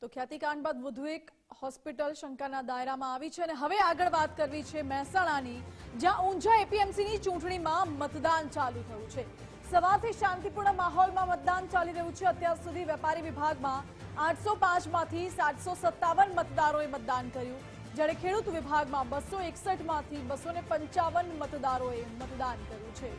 તો ખ્યાતિકાંડ બાદ વધુ એક હોસ્પિટલ શંકાના દાયરામાં આવી છે અને હવે આગળ વાત કરવી છે મહેસાણાની, જ્યાં ઊંઝા એપીએમસીની ચૂંટણીમાં મતદાન ચાલુ થયું છે। સવારથી શાંતિપૂર્ણ માહોલમાં મતદાન ચાલી રહ્યું છે। અત્યાર સુધી વેપારી વિભાગમાં 805માંથી 757 મતદારોએ મતદાન કર્યું, જ્યારે ખેડૂત વિભાગમાં 261માંથી 255 મતદારોએ મતદાન કર્યું છે।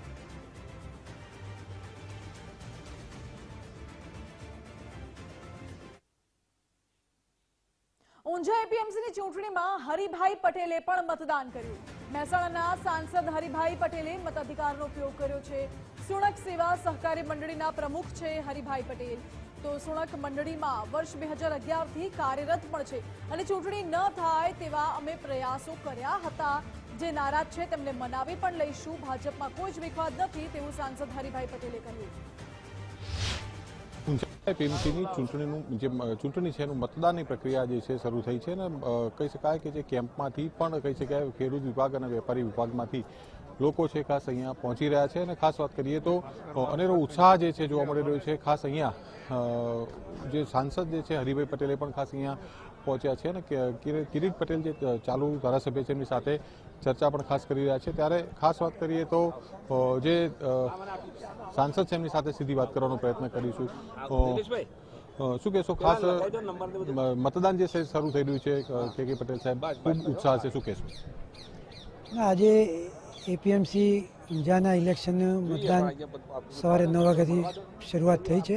ઊંઝા એપીએમસીની ચૂંટણીમાં હરિભાઈ પટેલે પણ મતદાન કર્યું। મહેસાણાના સાંસદ હરિભાઈ પટેલે મતાધિકારનો ઉપયોગ કર્યો છે। સુણક સેવા સહકારી મંડળીના પ્રમુખ છે હરિભાઈ પટેલ। તો સુણક મંડળીમાં વર્ષ 2011થી કાર્યરત પણ છે અને ચૂંટણી ન થાય તેવા અમે પ્રયાસો કર્યા હતા। જે નારાજ છે તેમને મનાવી પણ લઈશું। ભાજપમાં કોઈ જ વિવાદ નથી તેવું સાંસદ હરિભાઈ પટેલે કહ્યું। એપીએમસીની ચૂંટણી છે એનું મતદાનની પ્રક્રિયા જે છે શરૂ થઈ છે ને કહી શકાય કે જે કેમ્પમાંથી પણ કહી શકાય ખેડૂત વિભાગ અને વેપારી વિભાગમાંથી લોકો છે ખાસ અહીંયા પહોંચી રહ્યા છે અને ખાસ વાત કરીએ તો અનેરો ઉત્સાહ જે છે જોવા મળી રહ્યો છે। ખાસ અહીંયા જે સાંસદ જે છે હરિભાઈ પટેલે પણ ખાસ અહીંયા પહોંચ્યા છે અને કિરીટ પટેલ જે ચાલુ ધારાસભ્ય છે એમની સાથે ચર્ચા પણ ખાસ કરી રહ્યા છે। ત્યારે ખાસ વાત કરીએ તો જે સાંસદ છે એમની સાથે સીધી વાત કરવાનો પ્રયત્ન કરીશું। શું કહેશો, ખાસ મતદાન જે છે શરૂ થઈ રહ્યું છે કે પટેલ સાહેબ, ખૂબ ઉત્સાહ છે, શું કહેશો? આજે એપીએમસી ઊંઝાના ઇલેક્શનનું મતદાન સવારે 9 વાગ્યાથી શરૂઆત થઈ છે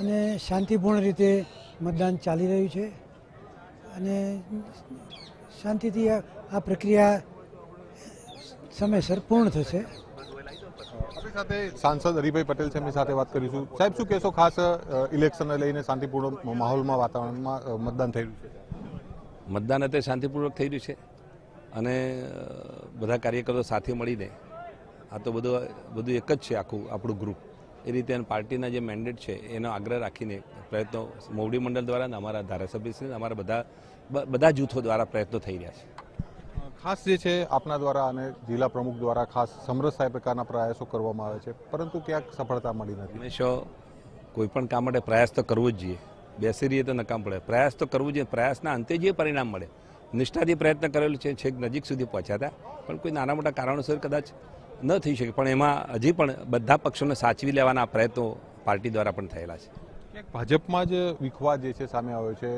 અને શાંતિપૂર્ણ રીતે મતદાન ચાલી રહ્યું છે અને શાંતિથી આ પ્રક્રિયા સમયસર પૂર્ણ થશે। આપણી સાથે સાંસદ હરિભાઈ પટેલ છે, એમની સાથે વાત કરીશું। સાહેબ, શું કહેશો, ખાસ ઇલેક્શનને લઈને શાંતિપૂર્ણ માહોલમાં વાતાવરણમાં મતદાન થઈ રહ્યું છે? મતદાન અત્યારે શાંતિપૂર્વક થઈ રહ્યું છે અને બધા કાર્યકરો સાથે મળીને આ તો બધું એક જ છે આખું આપણું ગ્રુપ, એ રીતે પાર્ટીના જે મેન્ડેટ છે એનો આગ્રહ રાખીને પ્રયત્નો મોવડી મંડળ દ્વારા અને અમારા ધારાસભ્યશ્રી અમારા બધા જૂથો દ્વારા પ્રયત્નો થઈ રહ્યા છે। ખાસ જે છે આપના દ્વારા અને જિલ્લા પ્રમુખ દ્વારા ખાસ સમરસ થાય પ્રકારના પ્રયાસો કરવામાં આવે છે, પરંતુ ક્યાંક સફળતા મળી નથી। હંમેશા કોઈ પણ કામ માટે પ્રયાસ તો કરવો જ જોઈએ, બેસી રહીએ તો નકામ પડે, પ્રયાસ તો કરવું જોઈએ। પ્રયાસના અંતે જે પરિણામ મળે, નિષ્ઠાથી પ્રયત્ન કરેલો છે, છેક નજીક સુધી પહોંચ્યા હતા, પણ કોઈ નાના મોટા કારણોસર કદાચ ન થઈ શકે, પણ એમાં હજી પણ બધા પક્ષોને સાચવી લેવાના પ્રયત્નો પાર્ટી દ્વારા પણ થયેલા છે। ક્યાંક ભાજપમાં જ વિખવાદ જે છે સામે આવ્યો છે,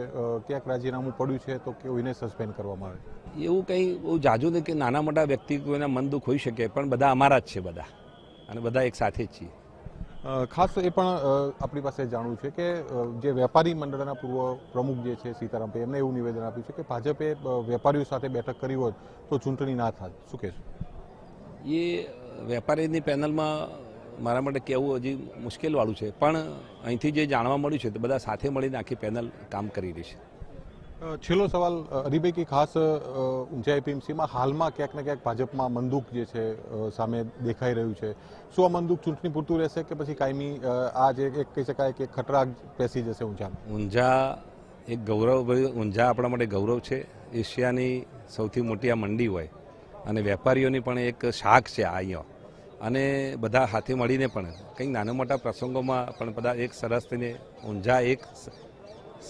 ક્યાંક રાજીનામું પડ્યું છે તો કોઈને સસ્પેન્ડ કરવામાં આવે? એવું કંઈ બહુ જાજુ નથી કે નાના મોટા વ્યક્તિ કોઈના મન દુઃખ હોઈ શકે, પણ બધા અમારા જ છે બધા, અને બધા એક સાથે જ છીએ। ખાસ એ પણ આપણી પાસે જાણવું છે કે જે વેપારી મંડળના પૂર્વ પ્રમુખ જે છે સીતારામભાઈ, એમને એવું નિવેદન આપ્યું છે કે ભાજપે વેપારીઓ સાથે બેઠક કરી હોત તો ચૂંટણી ના થાત, શું કહેશો? એ વેપારીની પેનલમાં મારા માટે કહેવું હજી મુશ્કેલવાળું છે, પણ અહીંથી જે જાણવા મળ્યું છે તો બધા સાથે મળીને આખી પેનલ કામ કરી રહી છે। છેલ્લો સવાલ હરિભાઈ, કે ખાસ ઊંઝા એપીએમસીમાં હાલમાં ક્યાંક ને ક્યાંક ભાજપમાં મંદુક જે છે સામે દેખાઈ રહ્યું છે, શું આ મંદુક ચૂંટણી પૂરતું રહેશે કે પછી કાયમી આ જે એક કહી શકાય કે ખતરા પેસી જશે ઊંઝામાં? ઊંઝા એક ગૌરવ, ઊંઝા આપણા માટે ગૌરવ છે। એશિયાની સૌથી મોટી આ મંડી હોય અને વેપારીઓની પણ એક શાખ છે અહીંયા, અને બધા સાથે મળીને પણ કંઈક નાના મોટા પ્રસંગોમાં પણ બધા એક સરસ થઈને ઊંઝા એક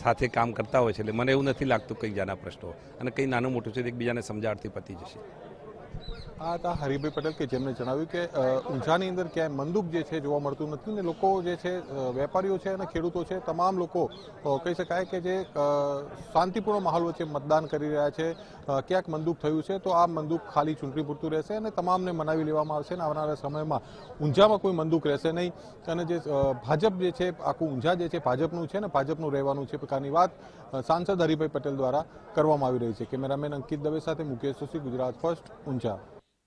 સાથે કામ કરતા હોય છે, એટલે મને એવું નથી લાગતું કંઈક જાના પ્રશ્નો અને કંઈ નાનું મોટું છે એકબીજાને સમજાવવાથી પતી જશે। આ હતા હરિભાઈ પટેલ કે જેમણે જણાવ્યું કે ઊંઝાની અંદર ક્યાંય મંદુક જે છે જોવા મળતું નથી ને લોકો જે છે વેપારીઓ છે અને ખેડૂતો છે, તમામ લોકો કહી શકાય કે જે શાંતિપૂર્ણ માહોલ વચ્ચે મતદાન કરી રહ્યા છે। ક્યાંક મંદુક થયું છે તો આ મંદુક ખાલી ચૂંટણી પૂરતું રહેશે અને તમામને મનાવી લેવામાં આવશે અને આવનારા સમયમાં ઊંઝામાં કોઈ મંદુક રહેશે નહીં અને જે ભાજપ જે છે આખું ઊંઝા જે છે ભાજપનું છે ને ભાજપનું રહેવાનું છે પ્રકારની વાત સાંસદ હરિભાઈ પટેલ દ્વારા કરવામાં આવી રહી છે। કેમેરામેન અંકિત દવે સાથે મુકેશ જોશી, ગુજરાત ફર્સ્ટ, ઊંઝા।